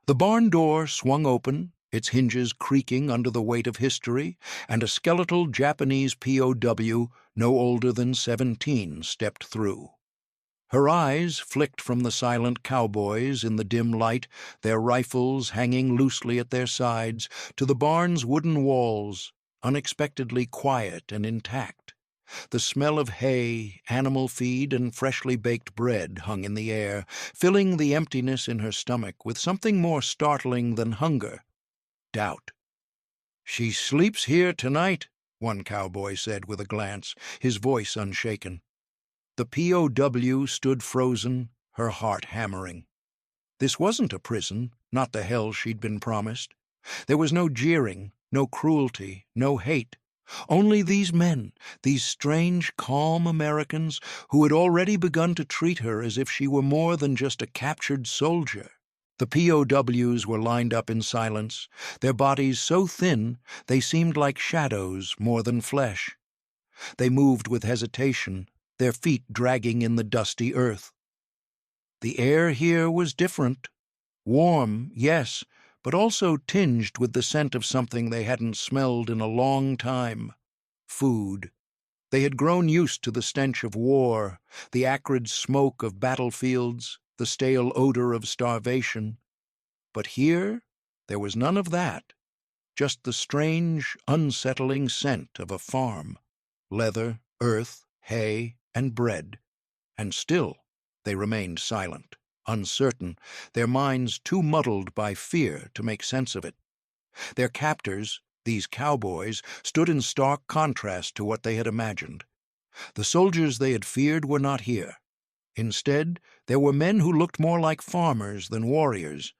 The barn door swung open, its hinges creaking under the weight of history, and a skeletal Japanese POW no older than 17 stepped through. Her eyes flicked from the silent cowboys in the dim light, their rifles hanging loosely at their sides, to the barn's wooden walls, unexpectedly quiet and intact. The smell of hay, animal feed, and freshly baked bread hung in the air, filling the emptiness in her stomach with something more startling than hunger: doubt. "She sleeps here tonight," one cowboy said with a glance, his voice unshaken. The POW stood frozen, her heart hammering. This wasn't a prison, not the hell she'd been promised. There was no jeering, no cruelty, no hate. Only these men, these strange, calm Americans who had already begun to treat her as if she were more than just a captured soldier. The POWs were lined up in silence, their bodies so thin they seemed like shadows more than flesh. They moved with hesitation, their feet dragging in the dusty earth. The air here was different. Warm, yes, but also tinged with the scent of something they hadn't smelled in a long time: food. They had grown used to the stench of war, the acrid smoke of battlefields, the stale odor of starvation. But here there was none of that, just the strange, unsettling scent of a farm: leather, earth, hay, and bread. And still they remained silent, uncertain, their minds too muddled by fear to make sense of it. Their captors, these cowboys, stood in stark contrast to what they had imagined. The soldiers they had feared were not here. Instead, there were men who looked more like farmers than warriors.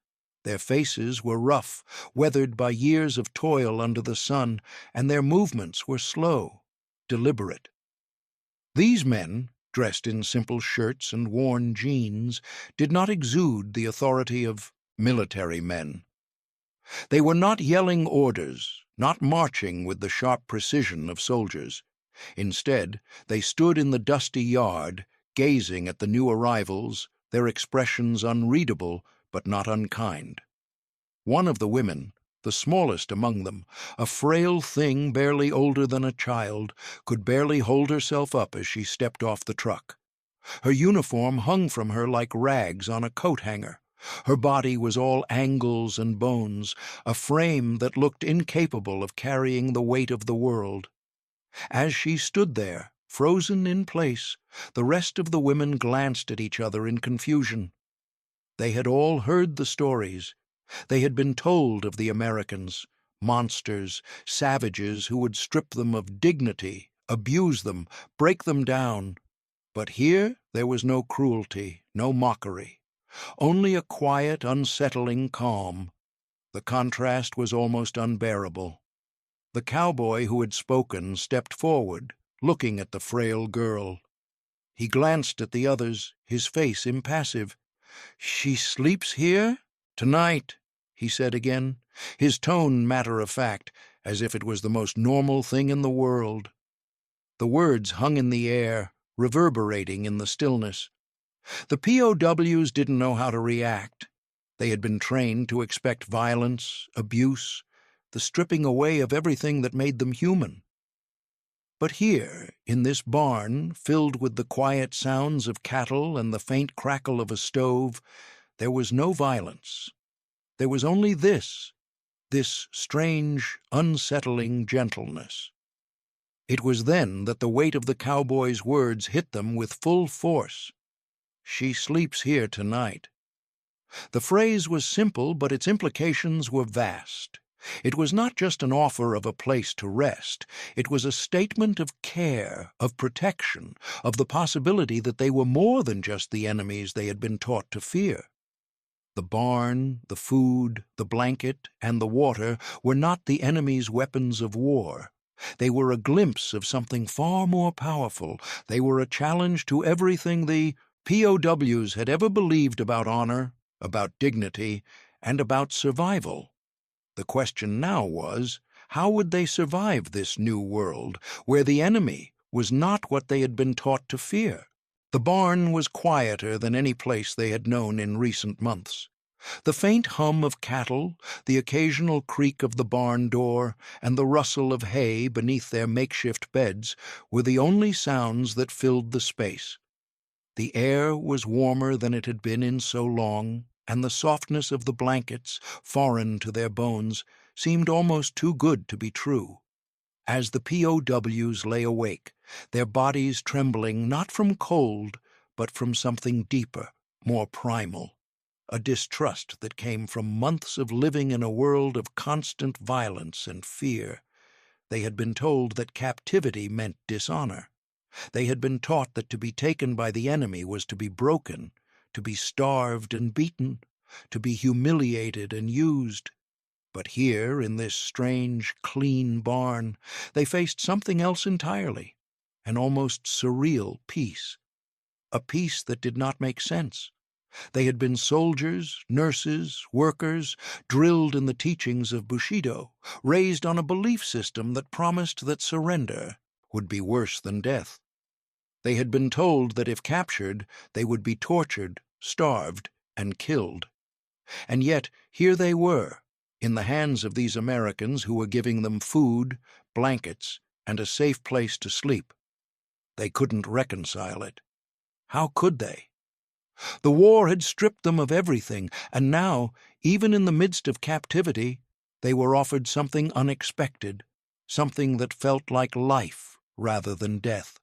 Their faces were rough, weathered by years of toil under the sun, and their movements were slow, deliberate. These men, dressed in simple shirts and worn jeans, did not exude the authority of military men. They were not yelling orders, not marching with the sharp precision of soldiers. Instead, they stood in the dusty yard, gazing at the new arrivals, their expressions unreadable but not unkind. One of the women, the smallest among them, a frail thing barely older than a child, could barely hold herself up as she stepped off the truck. Her uniform hung from her like rags on a coat hanger. Her body was all angles and bones, a frame that looked incapable of carrying the weight of the world. As she stood there, frozen in place, the rest of the women glanced at each other in confusion. They had all heard the stories. They had been told of the Americans, monsters, savages who would strip them of dignity, abuse them, break them down. But here there was no cruelty, no mockery, only a quiet, unsettling calm. The contrast was almost unbearable. The cowboy who had spoken stepped forward, looking at the frail girl. He glanced at the others, his face impassive. "She sleeps here? Tonight," he said again, his tone matter-of-fact, as if it was the most normal thing in the world. The words hung in the air, reverberating in the stillness. The POWs didn't know how to react. They had been trained to expect violence, abuse, the stripping away of everything that made them human. But here, in this barn, filled with the quiet sounds of cattle and the faint crackle of a stove, there was no violence. There was only this strange, unsettling gentleness. It was then that the weight of the cowboy's words hit them with full force. "She sleeps here tonight." The phrase was simple, but its implications were vast. It was not just an offer of a place to rest. It was a statement of care, of protection, of the possibility that they were more than just the enemies they had been taught to fear. The barn, the food, the blanket, and the water were not the enemy's weapons of war. They were a glimpse of something far more powerful. They were a challenge to everything the POWs had ever believed about honor, about dignity, and about survival. The question now was, how would they survive this new world, where the enemy was not what they had been taught to fear? The barn was quieter than any place they had known in recent months. The faint hum of cattle, the occasional creak of the barn door, and the rustle of hay beneath their makeshift beds were the only sounds that filled the space. The air was warmer than it had been in so long, and the softness of the blankets, foreign to their bones, seemed almost too good to be true. As the POWs lay awake, their bodies trembling not from cold, but from something deeper, more primal, a distrust that came from months of living in a world of constant violence and fear. They had been told that captivity meant dishonor. They had been taught that to be taken by the enemy was to be broken, to be starved and beaten, to be humiliated and used. But here, in this strange, clean barn, they faced something else entirely, an almost surreal peace, a peace that did not make sense. They had been soldiers, nurses, workers, drilled in the teachings of Bushido, raised on a belief system that promised that surrender would be worse than death. They had been told that if captured, they would be tortured, starved, and killed. And yet, here they were, in the hands of these Americans who were giving them food, blankets, and a safe place to sleep. They couldn't reconcile it. How could they? The war had stripped them of everything, and now, even in the midst of captivity, they were offered something unexpected, something that felt like life rather than death.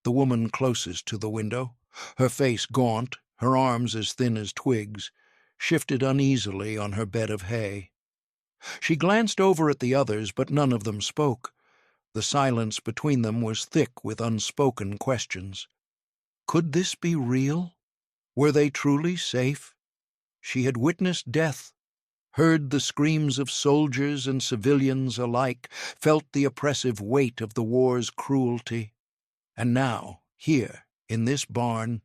The woman closest to the window, her face gaunt, her arms as thin as twigs, shifted uneasily on her bed of hay. She glanced over at the others, but none of them spoke. The silence between them was thick with unspoken questions. Could this be real? Were they truly safe? She had witnessed death, heard the screams of soldiers and civilians alike, felt the oppressive weight of the war's cruelty. And now, here, in this barn,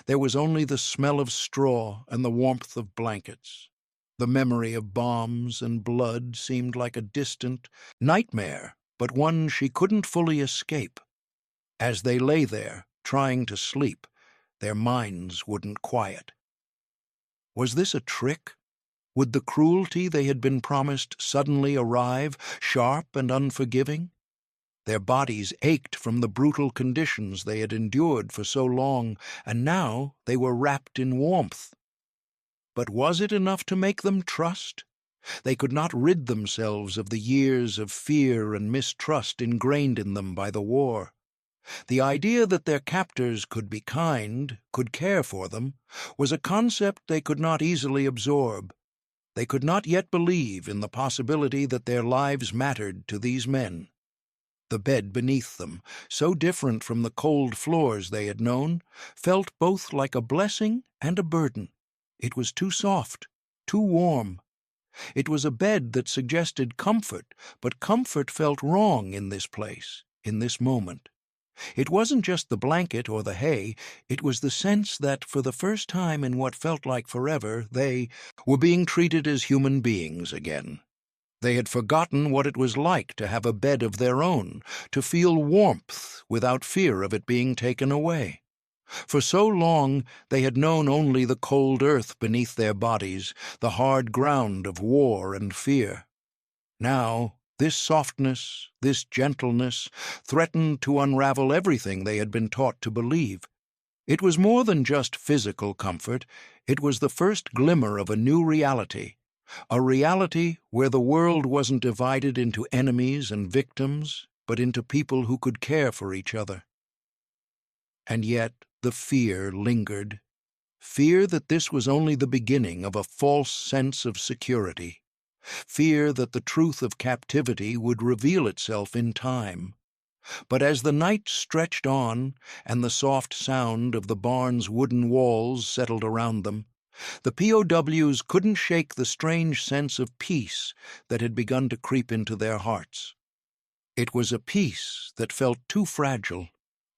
there was only the smell of straw and the warmth of blankets. The memory of bombs and blood seemed like a distant nightmare, but one she couldn't fully escape. As they lay there, trying to sleep, their minds wouldn't quiet. Was this a trick? Would the cruelty they had been promised suddenly arrive, sharp and unforgiving? Their bodies ached from the brutal conditions they had endured for so long, and now they were wrapped in warmth. But was it enough to make them trust? They could not rid themselves of the years of fear and mistrust ingrained in them by the war. The idea that their captors could be kind, could care for them, was a concept they could not easily absorb. They could not yet believe in the possibility that their lives mattered to these men. The bed beneath them, so different from the cold floors they had known, felt both like a blessing and a burden. It was too soft, too warm. It was a bed that suggested comfort, but comfort felt wrong in this place, in this moment. It wasn't just the blanket or the hay, it was the sense that, for the first time in what felt like forever, they were being treated as human beings again. They had forgotten what it was like to have a bed of their own, to feel warmth without fear of it being taken away. For so long they had known only the cold earth beneath their bodies, the hard ground of war and fear. Now, this softness, this gentleness, threatened to unravel everything they had been taught to believe. It was more than just physical comfort, it was the first glimmer of a new reality, a reality where the world wasn't divided into enemies and victims, but into people who could care for each other. And yet the fear lingered, fear that this was only the beginning of a false sense of security, fear that the truth of captivity would reveal itself in time. But as the night stretched on, and the soft sound of the barn's wooden walls settled around them, the POWs couldn't shake the strange sense of peace that had begun to creep into their hearts. It was a peace that felt too fragile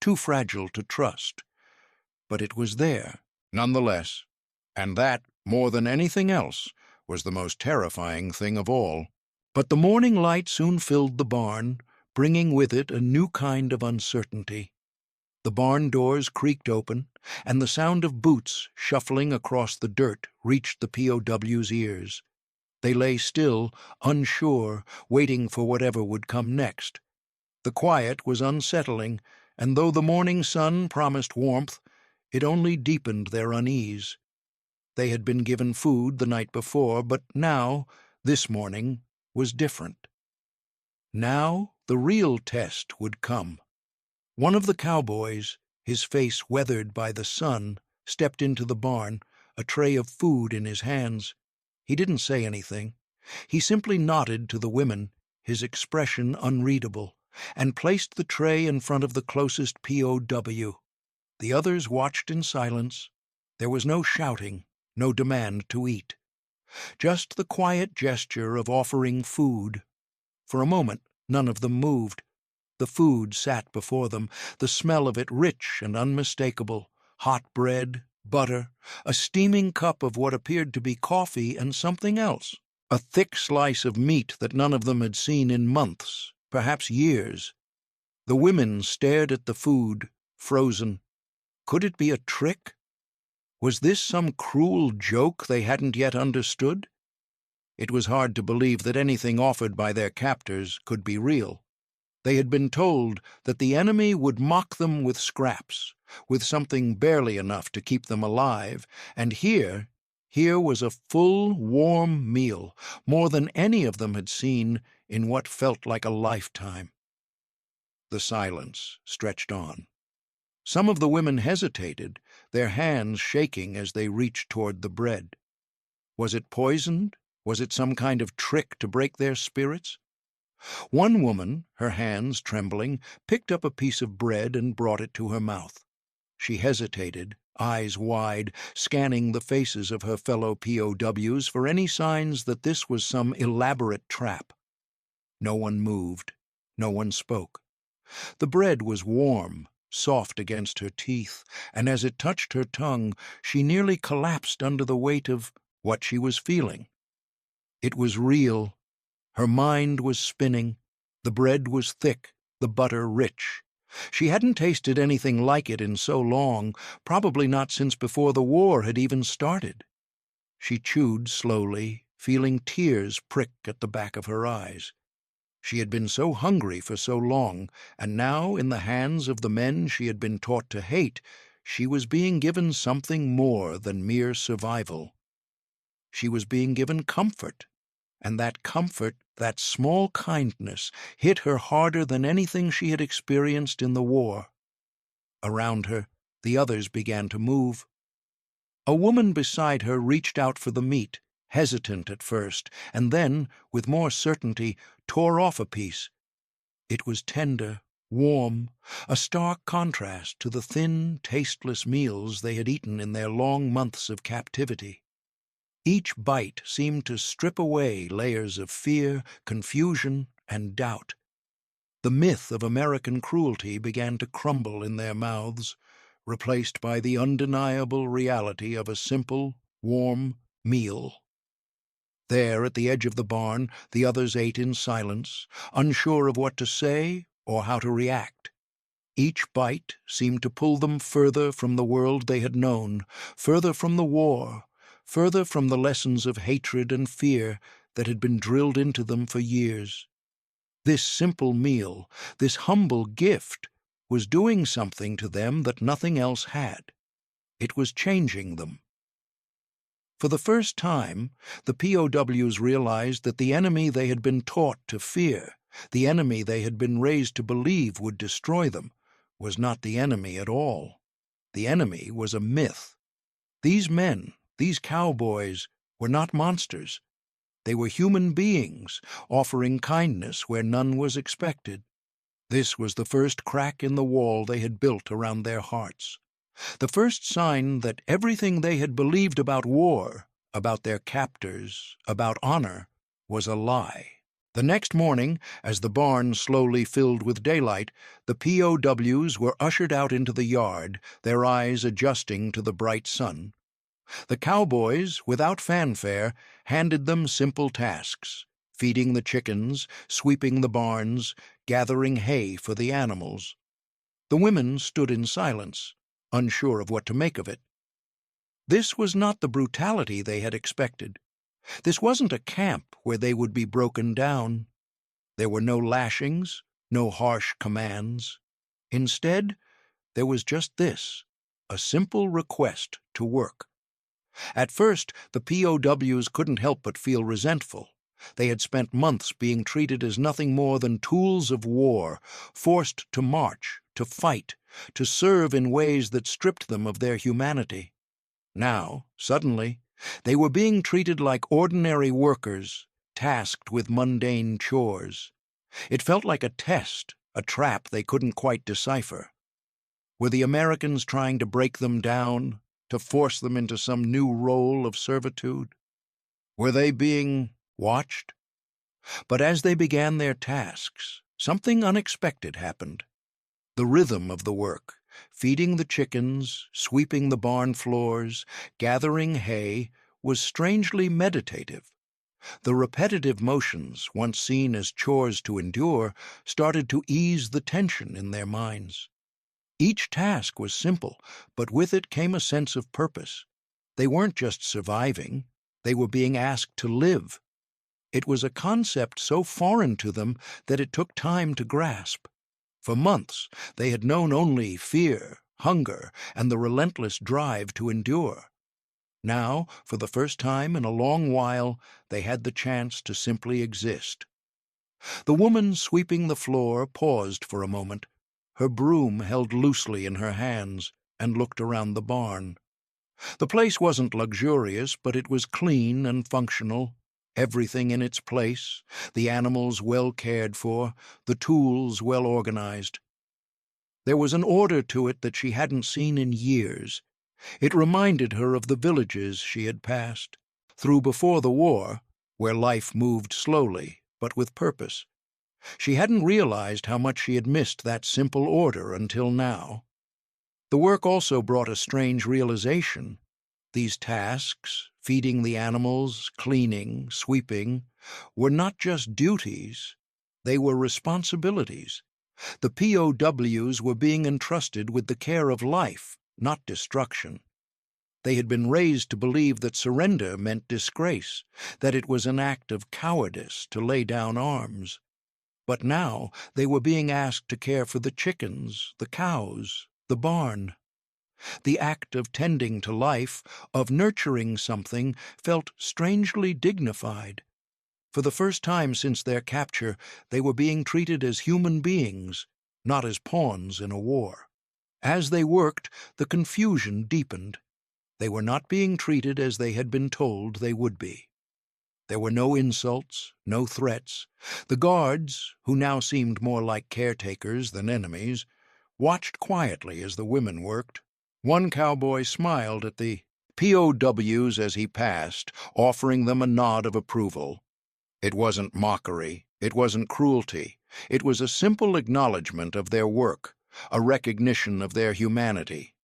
to trust. But it was there, nonetheless, and that, more than anything else, was the most terrifying thing of all. But the morning light soon filled the barn, bringing with it a new kind of uncertainty. The barn doors creaked open, and the sound of boots shuffling across the dirt reached the POWs' ears. They lay still, unsure, waiting for whatever would come next. The quiet was unsettling, and though the morning sun promised warmth, it only deepened their unease. They had been given food the night before, but now, this morning, was different. Now the real test would come. One of the cowboys, his face weathered by the sun, stepped into the barn, a tray of food in his hands. He didn't say anything. He simply nodded to the women, his expression unreadable, and placed the tray in front of the closest POW. The others watched in silence. There was no shouting, no demand to eat. Just the quiet gesture of offering food. For a moment, none of them moved. The food sat before them, the smell of it rich and unmistakable. Hot bread, butter, a steaming cup of what appeared to be coffee and something else. A thick slice of meat that none of them had seen in months, perhaps years. The women stared at the food, frozen. Could it be a trick? Was this some cruel joke they hadn't yet understood? It was hard to believe that anything offered by their captors could be real. They had been told that the enemy would mock them with scraps, with something barely enough to keep them alive, and here was a full, warm meal, more than any of them had seen in what felt like a lifetime. The silence stretched on. Some of the women hesitated, their hands shaking as they reached toward the bread. Was it poisoned? Was it some kind of trick to break their spirits? One woman, her hands trembling, picked up a piece of bread and brought it to her mouth. She hesitated, eyes wide, scanning the faces of her fellow POWs for any signs that this was some elaborate trap. No one moved. No one spoke. The bread was warm, soft against her teeth, and as it touched her tongue, she nearly collapsed under the weight of what she was feeling. It was real. Her mind was spinning. The bread was thick, the butter rich. She hadn't tasted anything like it in so long, probably not since before the war had even started. She chewed slowly, feeling tears prick at the back of her eyes. She had been so hungry for so long, and now, in the hands of the men she had been taught to hate, she was being given something more than mere survival. She was being given comfort, and that comfort, that small kindness, hit her harder than anything she had experienced in the war. Around her, the others began to move. A woman beside her reached out for the meat, hesitant at first, and then, with more certainty, tore off a piece. It was tender, warm, a stark contrast to the thin, tasteless meals they had eaten in their long months of captivity. Each bite seemed to strip away layers of fear, confusion, and doubt. The myth of American cruelty began to crumble in their mouths, replaced by the undeniable reality of a simple, warm meal. There, at the edge of the barn, the others ate in silence, unsure of what to say or how to react. Each bite seemed to pull them further from the world they had known, further from the war, further from the lessons of hatred and fear that had been drilled into them for years. This simple meal, this humble gift, was doing something to them that nothing else had. It was changing them. For the first time, the POWs realized that the enemy they had been taught to fear, the enemy they had been raised to believe would destroy them, was not the enemy at all. The enemy was a myth. These men, these cowboys, were not monsters. They were human beings, offering kindness where none was expected. This was the first crack in the wall they had built around their hearts. The first sign that everything they had believed about war, about their captors, about honor, was a lie. The next morning, as the barn slowly filled with daylight, the POWs were ushered out into the yard, their eyes adjusting to the bright sun. The cowboys, without fanfare, handed them simple tasks: feeding the chickens, sweeping the barns, gathering hay for the animals. The women stood in silence, unsure of what to make of it. This was not the brutality they had expected. This wasn't a camp where they would be broken down. There were no lashings, no harsh commands. Instead, there was just this, a simple request to work. At first, the POWs couldn't help but feel resentful. They had spent months being treated as nothing more than tools of war, forced to march, to fight, to serve in ways that stripped them of their humanity. Now, suddenly, they were being treated like ordinary workers, tasked with mundane chores. It felt like a test, a trap they couldn't quite decipher. Were the Americans trying to break them down, to force them into some new role of servitude? Were they being watched? But as they began their tasks, something unexpected happened. The rhythm of the work, feeding the chickens, sweeping the barn floors, gathering hay, was strangely meditative. The repetitive motions, once seen as chores to endure, started to ease the tension in their minds. Each task was simple, but with it came a sense of purpose. They weren't just surviving, they were being asked to live. It was a concept so foreign to them that it took time to grasp. For months, they had known only fear, hunger, and the relentless drive to endure. Now, for the first time in a long while, they had the chance to simply exist. The woman sweeping the floor paused for a moment, her broom held loosely in her hands, and looked around the barn. The place wasn't luxurious, but it was clean and functional. Everything in its place, the animals well cared for, the tools well organized. There was an order to it that she hadn't seen in years. It reminded her of the villages she had passed through before the war, where life moved slowly, but with purpose. She hadn't realized how much she had missed that simple order until now. The work also brought a strange realization. These tasks, feeding the animals, cleaning, sweeping, were not just duties, they were responsibilities. The POWs were being entrusted with the care of life, not destruction. They had been raised to believe that surrender meant disgrace, that it was an act of cowardice to lay down arms. But now they were being asked to care for the chickens, the cows, the barn. The act of tending to life, of nurturing something, felt strangely dignified. For the first time since their capture, they were being treated as human beings, not as pawns in a war. As they worked, the confusion deepened. They were not being treated as they had been told they would be. There were no insults, no threats. The guards, who now seemed more like caretakers than enemies, watched quietly as the women worked. One cowboy smiled at the POWs as he passed, offering them a nod of approval. It wasn't mockery, it wasn't cruelty. It was a simple acknowledgment of their work, a recognition of their humanity.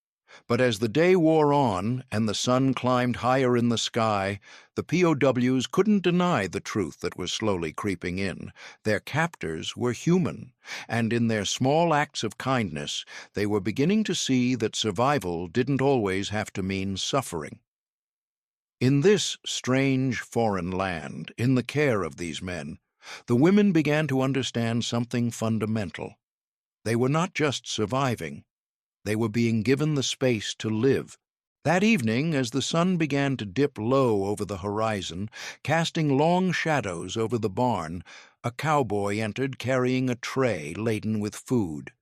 But as the day wore on and the sun climbed higher in the sky, the POWs couldn't deny the truth that was slowly creeping in. Their captors were human, and in their small acts of kindness, they were beginning to see that survival didn't always have to mean suffering. In this strange foreign land, in the care of these men, the women began to understand something fundamental. They were not just surviving. They were being given the space to live. That evening, as the sun began to dip low over the horizon, casting long shadows over the barn, a cowboy entered carrying a tray laden with food.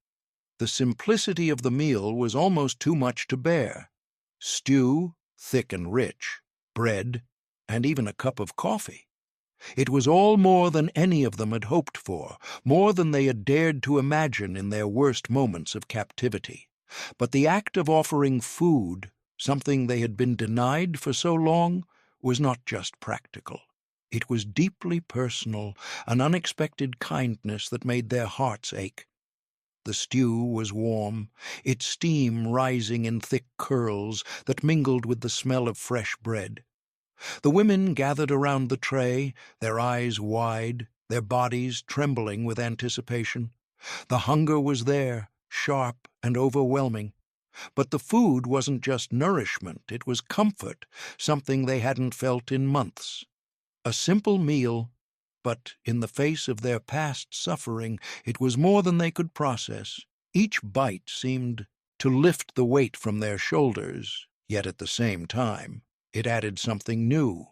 The simplicity of the meal was almost too much to bear. Stew, thick and rich, bread, and even a cup of coffee. It was all more than any of them had hoped for, more than they had dared to imagine in their worst moments of captivity. But the act of offering food, something they had been denied for so long, was not just practical. It was deeply personal, an unexpected kindness that made their hearts ache. The stew was warm, its steam rising in thick curls that mingled with the smell of fresh bread. The women gathered around the tray, their eyes wide, their bodies trembling with anticipation. The hunger was there, sharp, and overwhelming. But the food wasn't just nourishment, it was comfort, something they hadn't felt in months. A simple meal, but in the face of their past suffering, it was more than they could process. Each bite seemed to lift the weight from their shoulders, yet at the same time, it added something new,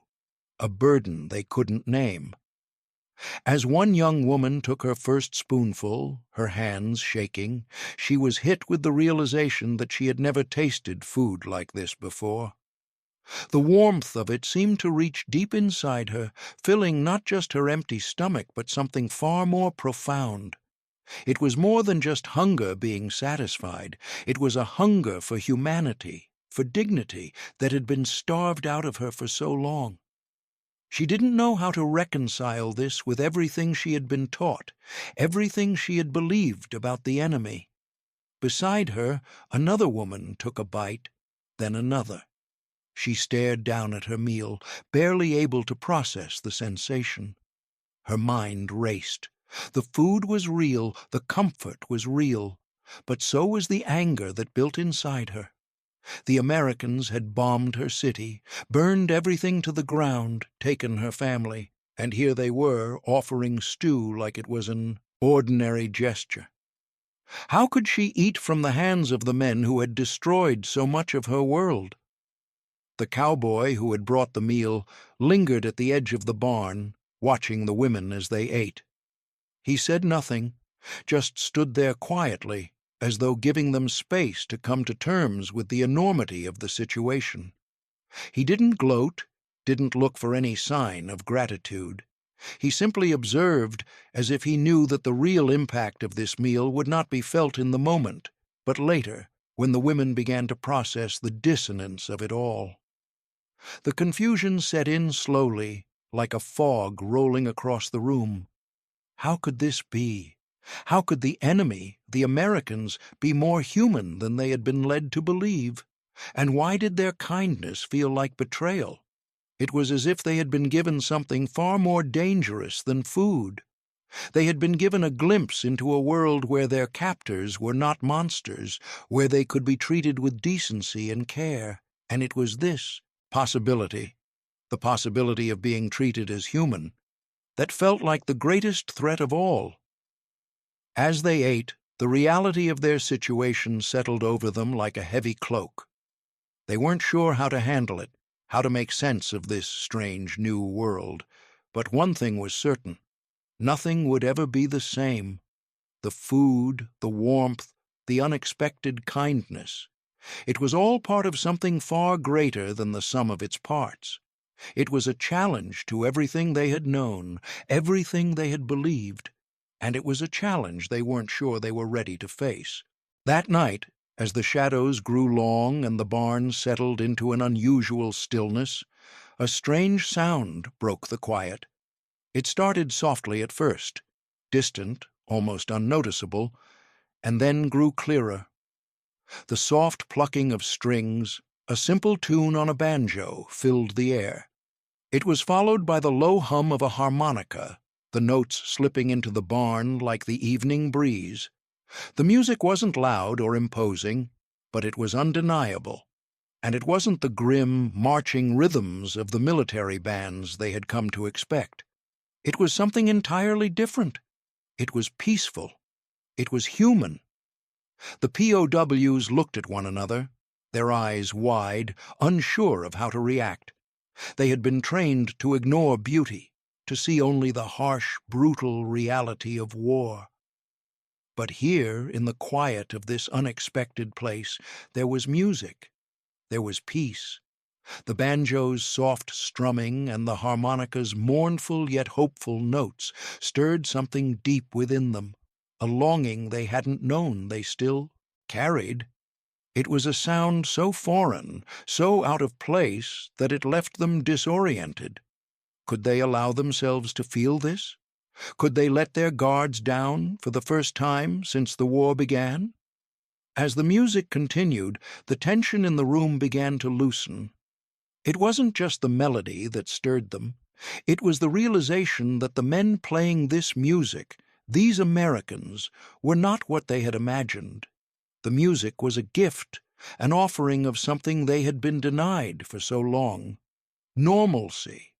a burden they couldn't name. As one young woman took her first spoonful, her hands shaking, she was hit with the realization that she had never tasted food like this before. The warmth of it seemed to reach deep inside her, filling not just her empty stomach, but something far more profound. It was more than just hunger being satisfied. It was a hunger for humanity, for dignity, that had been starved out of her for so long. She didn't know how to reconcile this with everything she had been taught, everything she had believed about the enemy. Beside her, another woman took a bite, then another. She stared down at her meal, barely able to process the sensation. Her mind raced. The food was real, the comfort was real, but so was the anger that built inside her. The Americans had bombed her city, burned everything to the ground, taken her family, and here they were offering stew like it was an ordinary gesture. How could she eat from the hands of the men who had destroyed so much of her world? The cowboy who had brought the meal lingered at the edge of the barn, watching the women as they ate. He said nothing, just stood there quietly, as though giving them space to come to terms with the enormity of the situation. He didn't gloat, didn't look for any sign of gratitude. He simply observed, as if he knew that the real impact of this meal would not be felt in the moment, but later, when the women began to process the dissonance of it all. The confusion set in slowly, like a fog rolling across the room. How could this be? How could the enemy, the Americans, be more human than they had been led to believe? And why did their kindness feel like betrayal? It was as if they had been given something far more dangerous than food. They had been given a glimpse into a world where their captors were not monsters, where they could be treated with decency and care, and it was this possibility, the possibility of being treated as human, that felt like the greatest threat of all. As they ate, the reality of their situation settled over them like a heavy cloak. They weren't sure how to handle it, how to make sense of this strange new world, but one thing was certain: nothing would ever be the same. The food, the warmth, the unexpected kindness. It was all part of something far greater than the sum of its parts. It was a challenge to everything they had known, everything they had believed, and it was a challenge they weren't sure they were ready to face. That night, as the shadows grew long and the barn settled into an unusual stillness, a strange sound broke the quiet. It started softly at first, distant, almost unnoticeable, and then grew clearer. The soft plucking of strings, a simple tune on a banjo, filled the air. It was followed by the low hum of a harmonica, the notes slipping into the barn like the evening breeze. The music wasn't loud or imposing, but it was undeniable, and it wasn't the grim, marching rhythms of the military bands they had come to expect. It was something entirely different. It was peaceful. It was human. The POWs looked at one another, their eyes wide, unsure of how to react. They had been trained to ignore beauty, to see only the harsh, brutal reality of war. But here, in the quiet of this unexpected place, there was music. There was peace. The banjo's soft strumming and the harmonica's mournful yet hopeful notes stirred something deep within them, a longing they hadn't known they still carried. It was a sound so foreign, so out of place, that it left them disoriented. Could they allow themselves to feel this? Could they let their guards down for the first time since the war began? As the music continued, the tension in the room began to loosen. It wasn't just the melody that stirred them. It was the realization that the men playing this music, these Americans, were not what they had imagined. The music was a gift, an offering of something they had been denied for so long: normalcy.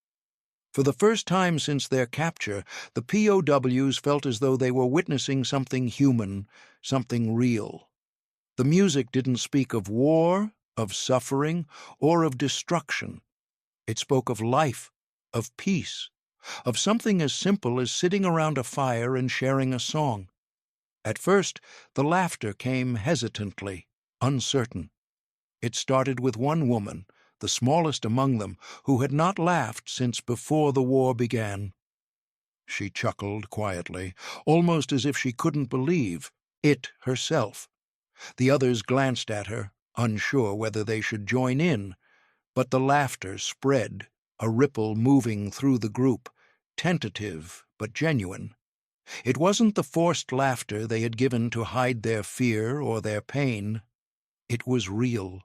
For the first time since their capture, the POWs felt as though they were witnessing something human, something real. The music didn't speak of war, of suffering, or of destruction. It spoke of life, of peace, of something as simple as sitting around a fire and sharing a song. At first, the laughter came hesitantly, uncertain. It started with one woman, the smallest among them, who had not laughed since before the war began. She chuckled quietly, almost as if she couldn't believe it herself. The others glanced at her, unsure whether they should join in, but the laughter spread, a ripple moving through the group, tentative but genuine. It wasn't the forced laughter they had given to hide their fear or their pain. It was real.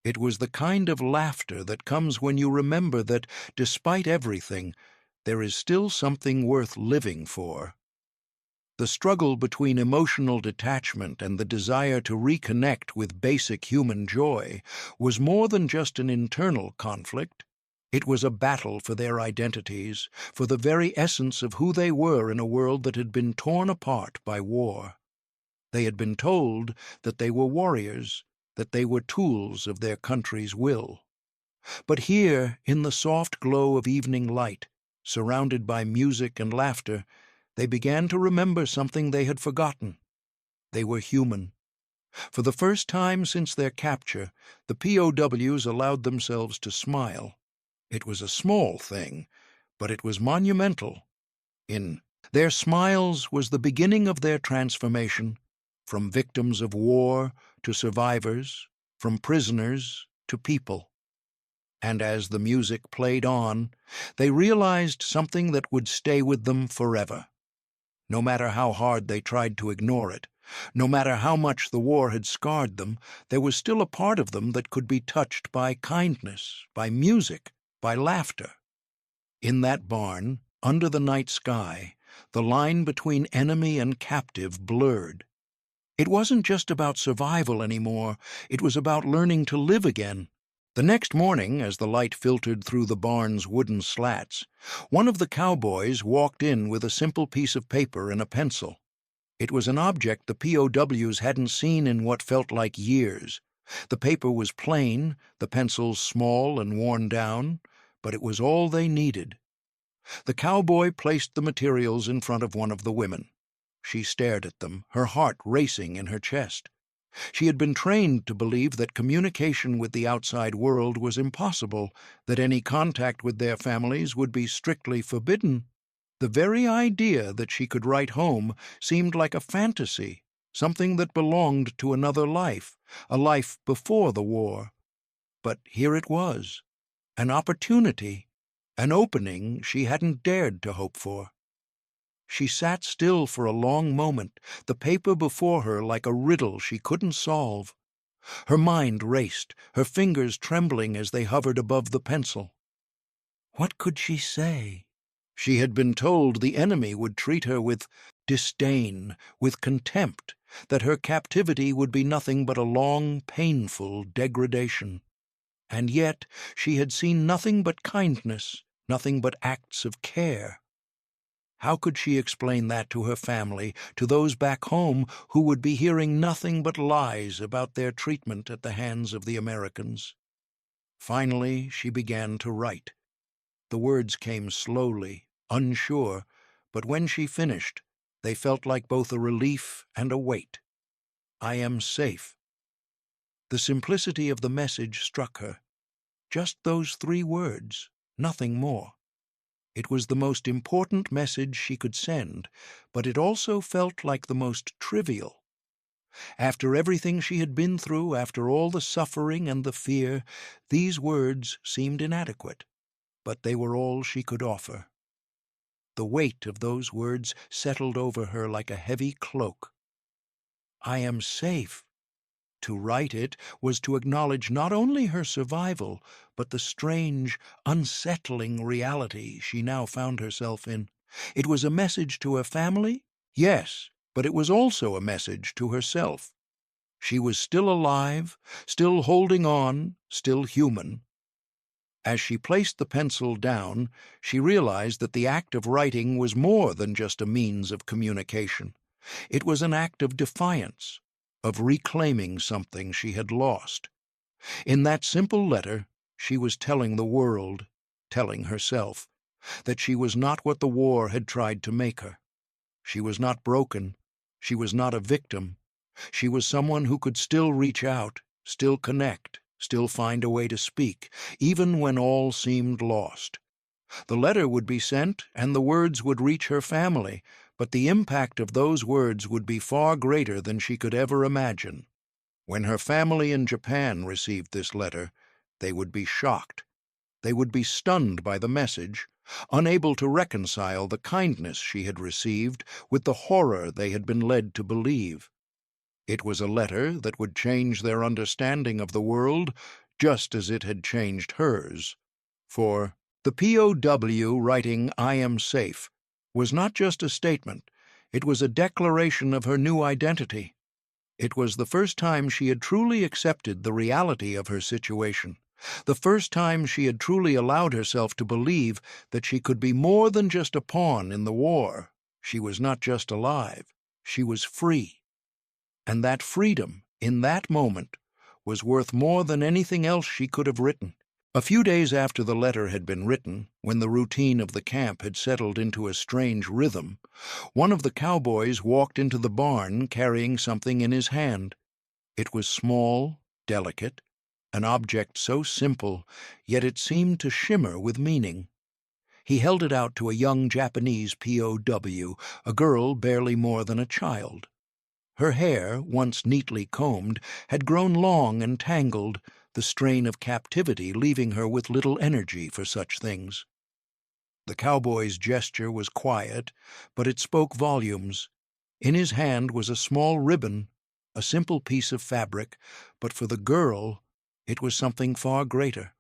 It was the kind of laughter that comes when you remember that, despite everything, there is still something worth living for. The struggle between emotional detachment and the desire to reconnect with basic human joy was more than just an internal conflict. It was a battle for their identities, for the very essence of who they were in a world that had been torn apart by war. They had been told that they were warriors, that they were tools of their country's will. But here, in the soft glow of evening light, surrounded by music and laughter, they began to remember something they had forgotten. They were human. For the first time since their capture, the POWs allowed themselves to smile. It was a small thing, but it was monumental. In their smiles was the beginning of their transformation, from victims of war to survivors, from prisoners to people. And as the music played on, they realized something that would stay with them forever. No matter how hard they tried to ignore it, no matter how much the war had scarred them, there was still a part of them that could be touched by kindness, by music, by laughter. In that barn, under the night sky, the line between enemy and captive blurred. It wasn't just about survival anymore, it was about learning to live again. The next morning, as the light filtered through the barn's wooden slats, one of the cowboys walked in with a simple piece of paper and a pencil. It was an object the POWs hadn't seen in what felt like years. The paper was plain, the pencils small and worn down, but it was all they needed. The cowboy placed the materials in front of one of the women. She stared at them, her heart racing in her chest. She had been trained to believe that communication with the outside world was impossible, that any contact with their families would be strictly forbidden. The very idea that she could write home seemed like a fantasy, something that belonged to another life, a life before the war. But here it was, an opportunity, an opening she hadn't dared to hope for. She sat still for a long moment, the paper before her like a riddle she couldn't solve. Her mind raced, her fingers trembling as they hovered above the pencil. What could she say? She had been told the enemy would treat her with disdain, with contempt, that her captivity would be nothing but a long, painful degradation. And yet she had seen nothing but kindness, nothing but acts of care. How could she explain that to her family, to those back home who would be hearing nothing but lies about their treatment at the hands of the Americans? Finally, she began to write. The words came slowly, unsure, but when she finished, they felt like both a relief and a weight. I am safe. The simplicity of the message struck her. Just those 3 words, nothing more. It was the most important message she could send, but it also felt like the most trivial. After everything she had been through, after all the suffering and the fear, these words seemed inadequate, but they were all she could offer. The weight of those words settled over her like a heavy cloak. I am safe. To write it was to acknowledge not only her survival, but the strange, unsettling reality she now found herself in. It was a message to her family, yes, but it was also a message to herself. She was still alive, still holding on, still human. As she placed the pencil down, she realized that the act of writing was more than just a means of communication. It was an act of defiance, of reclaiming something she had lost. In that simple letter, she was telling the world, telling herself, that she was not what the war had tried to make her. She was not broken. She was not a victim. She was someone who could still reach out, still connect, still find a way to speak, even when all seemed lost. The letter would be sent, and the words would reach her family, but the impact of those words would be far greater than she could ever imagine. When her family in Japan received this letter, they would be shocked. They would be stunned by the message, unable to reconcile the kindness she had received with the horror they had been led to believe. It was a letter that would change their understanding of the world, just as it had changed hers. For the POW writing "I am safe" was not just a statement, it was a declaration of her new identity. It was the first time she had truly accepted the reality of her situation, the first time she had truly allowed herself to believe that she could be more than just a pawn in the war. She was not just alive, she was free. And that freedom, in that moment, was worth more than anything else she could have written. A few days after the letter had been written, when the routine of the camp had settled into a strange rhythm, one of the cowboys walked into the barn carrying something in his hand. It was small, delicate, an object so simple, yet it seemed to shimmer with meaning. He held it out to a young Japanese POW, a girl barely more than a child. Her hair, once neatly combed, had grown long and tangled, the strain of captivity leaving her with little energy for such things. The cowboy's gesture was quiet, but it spoke volumes. In his hand was a small ribbon, a simple piece of fabric, but for the girl it was something far greater.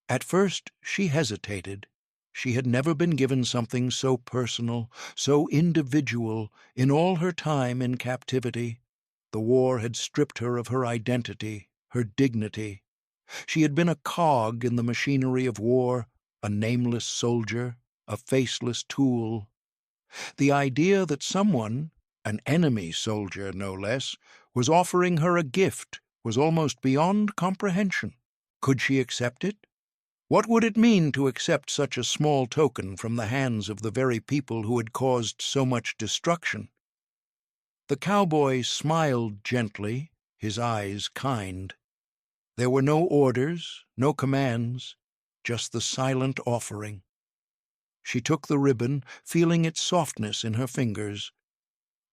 At first she hesitated. She had never been given something so personal, so individual, in all her time in captivity. The war had stripped her of her identity, her dignity. She had been a cog in the machinery of war, a nameless soldier, a faceless tool. The idea that someone, an enemy soldier no less, was offering her a gift was almost beyond comprehension. Could she accept it? What would it mean to accept such a small token from the hands of the very people who had caused so much destruction? The cowboy smiled gently, his eyes kind. There were no orders, no commands, just the silent offering. She took the ribbon, feeling its softness in her fingers.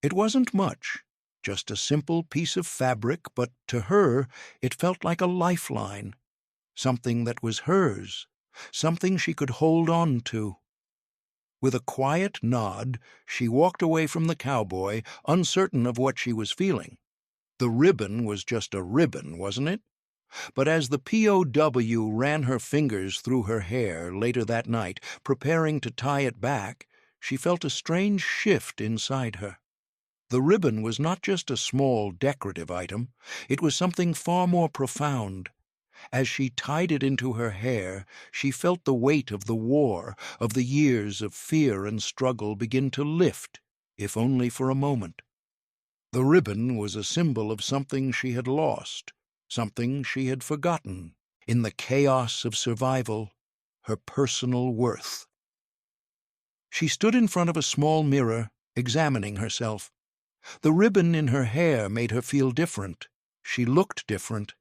It wasn't much, just a simple piece of fabric, but to her it felt like a lifeline. Something that was hers, something she could hold on to. With a quiet nod, she walked away from the cowboy, uncertain of what she was feeling. The ribbon was just a ribbon, wasn't it? But as the POW ran her fingers through her hair later that night, preparing to tie it back, she felt a strange shift inside her. The ribbon was not just a small decorative item, it was something far more profound. As she tied it into her hair, she felt the weight of the war, of the years of fear and struggle begin to lift, if only for a moment. The ribbon was a symbol of something she had lost, something she had forgotten, in the chaos of survival, her personal worth. She stood in front of a small mirror, examining herself. The ribbon in her hair made her feel different. She looked different.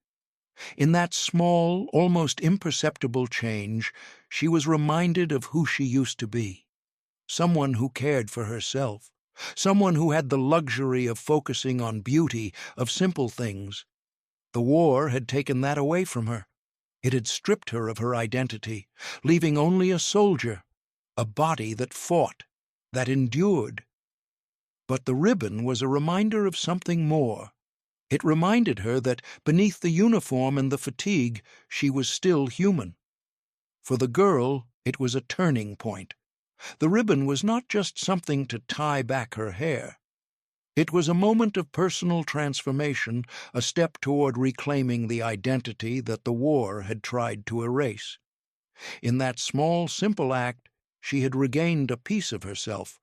In that small, almost imperceptible change, she was reminded of who she used to be. Someone who cared for herself, someone who had the luxury of focusing on beauty, of simple things. The war had taken that away from her. It had stripped her of her identity, leaving only a soldier, a body that fought, that endured. But the ribbon was a reminder of something more. It reminded her that beneath the uniform and the fatigue, she was still human. For the girl, it was a turning point. The ribbon was not just something to tie back her hair. It was a moment of personal transformation, a step toward reclaiming the identity that the war had tried to erase. In that small, simple act, she had regained a piece of herself,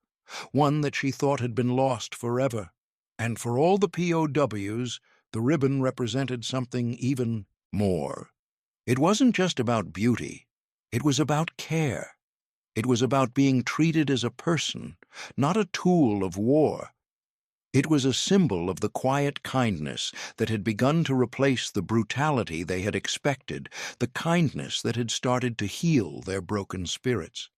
one that she thought had been lost forever. And for all the POWs, the ribbon represented something even more. It wasn't just about beauty. It was about care. It was about being treated as a person, not a tool of war. It was a symbol of the quiet kindness that had begun to replace the brutality they had expected, the kindness that had started to heal their broken spirits.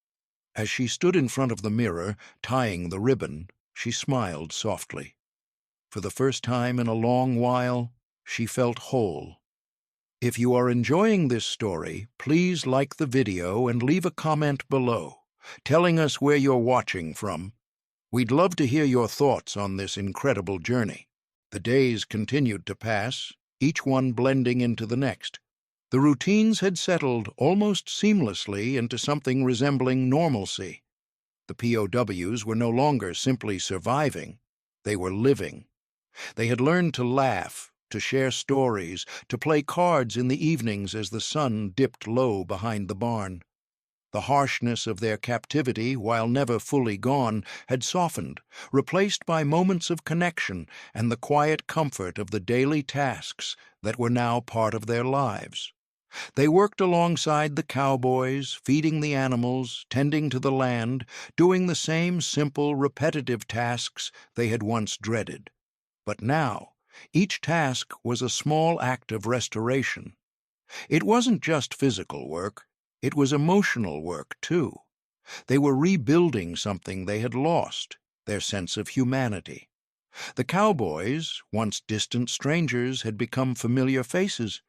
As she stood in front of the mirror, tying the ribbon, she smiled softly. For the first time in a long while, she felt whole. If you are enjoying this story, please like the video and leave a comment below, telling us where you're watching from. We'd love to hear your thoughts on this incredible journey. The days continued to pass, each one blending into the next. The routines had settled almost seamlessly into something resembling normalcy. The POWs were no longer simply surviving, they were living. They had learned to laugh, to share stories, to play cards in the evenings as the sun dipped low behind the barn. The harshness of their captivity, while never fully gone, had softened, replaced by moments of connection and the quiet comfort of the daily tasks that were now part of their lives. They worked alongside the cowboys, feeding the animals, tending to the land, doing the same simple, repetitive tasks they had once dreaded. But now, each task was a small act of restoration. It wasn't just physical work. It was emotional work, too. They were rebuilding something they had lost, their sense of humanity. The cowboys, once distant strangers, had become familiar faces.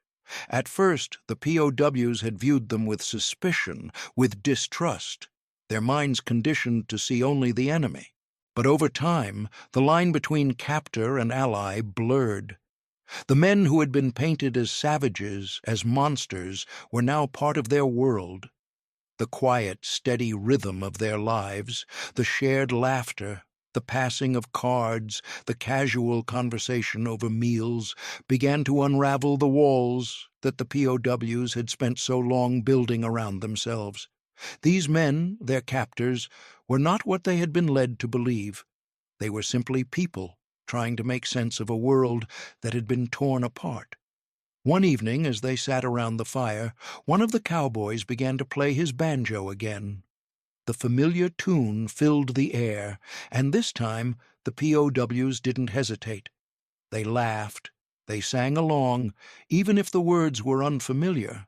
At first, the POWs had viewed them with suspicion, with distrust, their minds conditioned to see only the enemy. But over time, the line between captor and ally blurred. The men who had been painted as savages, as monsters, were now part of their world. The quiet, steady rhythm of their lives, the shared laughter, the passing of cards, the casual conversation over meals, began to unravel the walls that the POWs had spent so long building around themselves. These men, their captors, were not what they had been led to believe. They were simply people, trying to make sense of a world that had been torn apart. One evening, as they sat around the fire, one of the cowboys began to play his banjo again. The familiar tune filled the air, and this time the POWs didn't hesitate. They laughed, they sang along, even if the words were unfamiliar.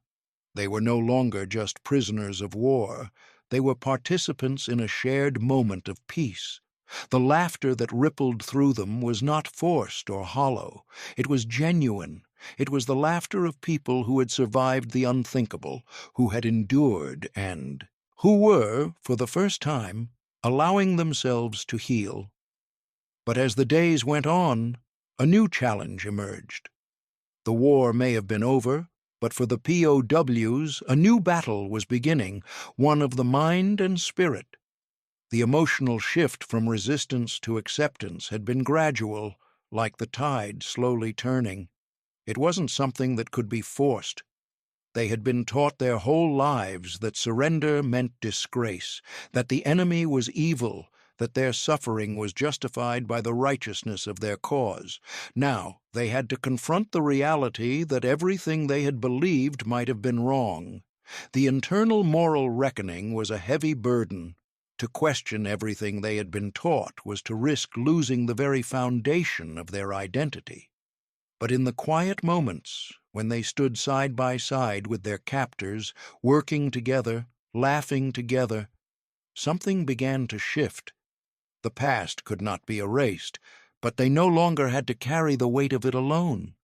They were no longer just prisoners of war. They were participants in a shared moment of peace. The laughter that rippled through them was not forced or hollow. It was genuine. It was the laughter of people who had survived the unthinkable, who had endured and who were, for the first time, allowing themselves to heal. But as the days went on, a new challenge emerged. The war may have been over, but for the POWs, a new battle was beginning, one of the mind and spirit. The emotional shift from resistance to acceptance had been gradual, like the tide slowly turning. It wasn't something that could be forced. They had been taught their whole lives that surrender meant disgrace, that the enemy was evil, that their suffering was justified by the righteousness of their cause. Now they had to confront the reality that everything they had believed might have been wrong. The internal moral reckoning was a heavy burden. To question everything they had been taught was to risk losing the very foundation of their identity. But in the quiet moments, when they stood side by side with their captors, working together, laughing together, something began to shift. The past could not be erased, but they no longer had to carry the weight of it alone.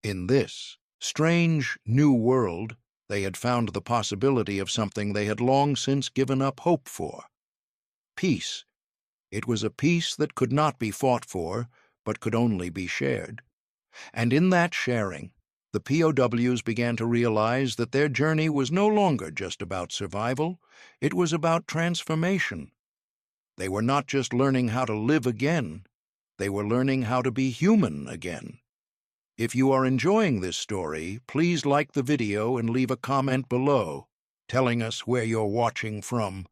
In this strange, new world, they had found the possibility of something they had long since given up hope for. Peace. It was a peace that could not be fought for, but could only be shared. And in that sharing, the POWs began to realize that their journey was no longer just about survival, it was about transformation. They were not just learning how to live again, They were learning how to be human again. If you are enjoying this story, please like the video and leave a comment below, telling us where you're watching from.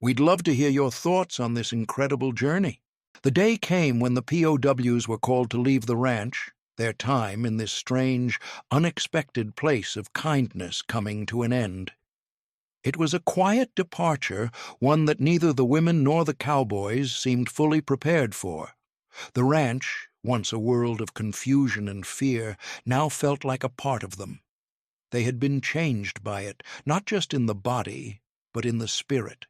We'd love to hear your thoughts on this incredible journey. The day came when the POWs were called to leave the ranch, their time in this strange, unexpected place of kindness coming to an end. It was a quiet departure, one that neither the women nor the cowboys seemed fully prepared for. The ranch, once a world of confusion and fear, now felt like a part of them. They had been changed by it, not just in the body, but in the spirit.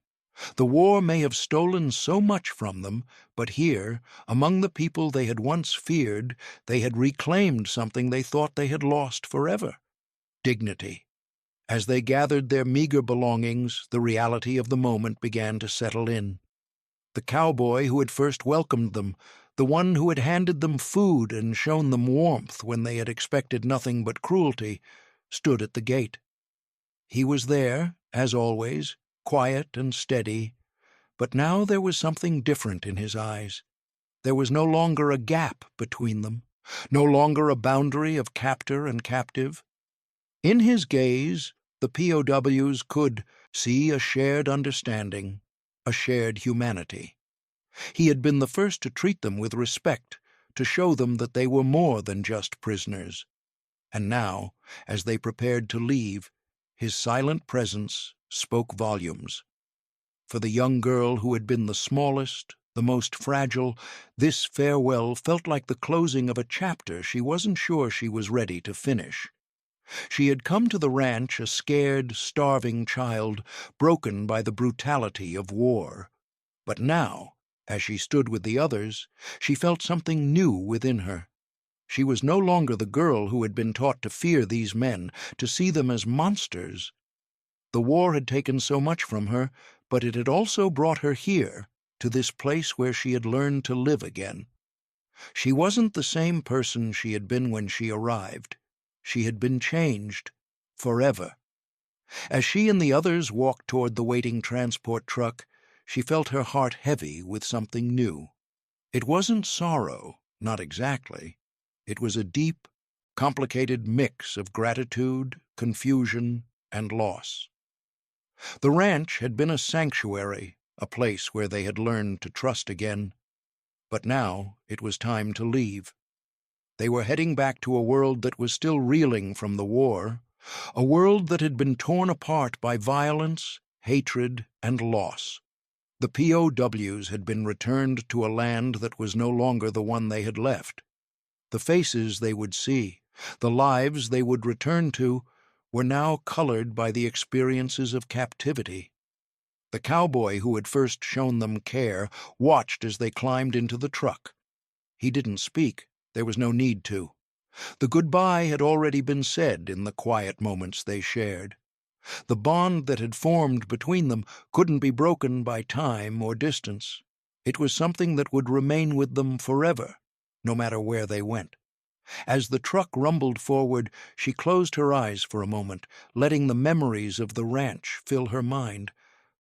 The war may have stolen so much from them, but here, among the people they had once feared, they had reclaimed something they thought they had lost forever: dignity. As they gathered their meager belongings, the reality of the moment began to settle in. The cowboy who had first welcomed them, the one who had handed them food and shown them warmth when they had expected nothing but cruelty, stood at the gate. He was there, as always, quiet and steady, but now there was something different in his eyes. There was no longer a gap between them, no longer a boundary of captor and captive. In his gaze, the POWs could see a shared understanding, a shared humanity. He had been the first to treat them with respect, to show them that they were more than just prisoners. And now, as they prepared to leave, his silent presence spoke volumes. For the young girl who had been the smallest, the most fragile, this farewell felt like the closing of a chapter she wasn't sure she was ready to finish. She had come to the ranch a scared, starving child, broken by the brutality of war. But now, as she stood with the others, she felt something new within her. She was no longer the girl who had been taught to fear these men, to see them as monsters. The war had taken so much from her, but it had also brought her here, to this place where she had learned to live again. She wasn't the same person she had been when she arrived. She had been changed, forever. As she and the others walked toward the waiting transport truck, she felt her heart heavy with something new. It wasn't sorrow, not exactly. It was a deep, complicated mix of gratitude, confusion, and loss. The ranch had been a sanctuary, a place where they had learned to trust again. But now it was time to leave. They were heading back to a world that was still reeling from the war, a world that had been torn apart by violence, hatred, and loss. The POWs had been returned to a land that was no longer the one they had left. The faces they would see, the lives they would return to, were now colored by the experiences of captivity. The cowboy who had first shown them care watched as they climbed into the truck. He didn't speak. There was no need to. The goodbye had already been said in the quiet moments they shared. The bond that had formed between them couldn't be broken by time or distance. It was something that would remain with them forever, no matter where they went. As the truck rumbled forward, she closed her eyes for a moment, letting the memories of the ranch fill her mind.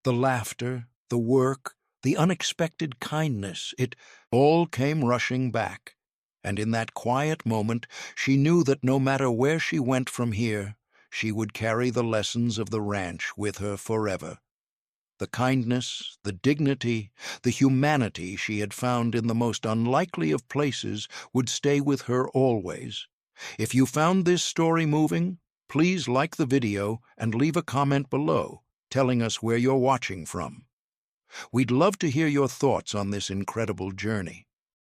The laughter, the work, the unexpected kindness, it all came rushing back. And in that quiet moment, she knew that no matter where she went from here, she would carry the lessons of the ranch with her forever. The kindness, the dignity, the humanity she had found in the most unlikely of places would stay with her always. If you found this story moving, please like the video and leave a comment below, telling us where you're watching from. We'd love to hear your thoughts on this incredible journey.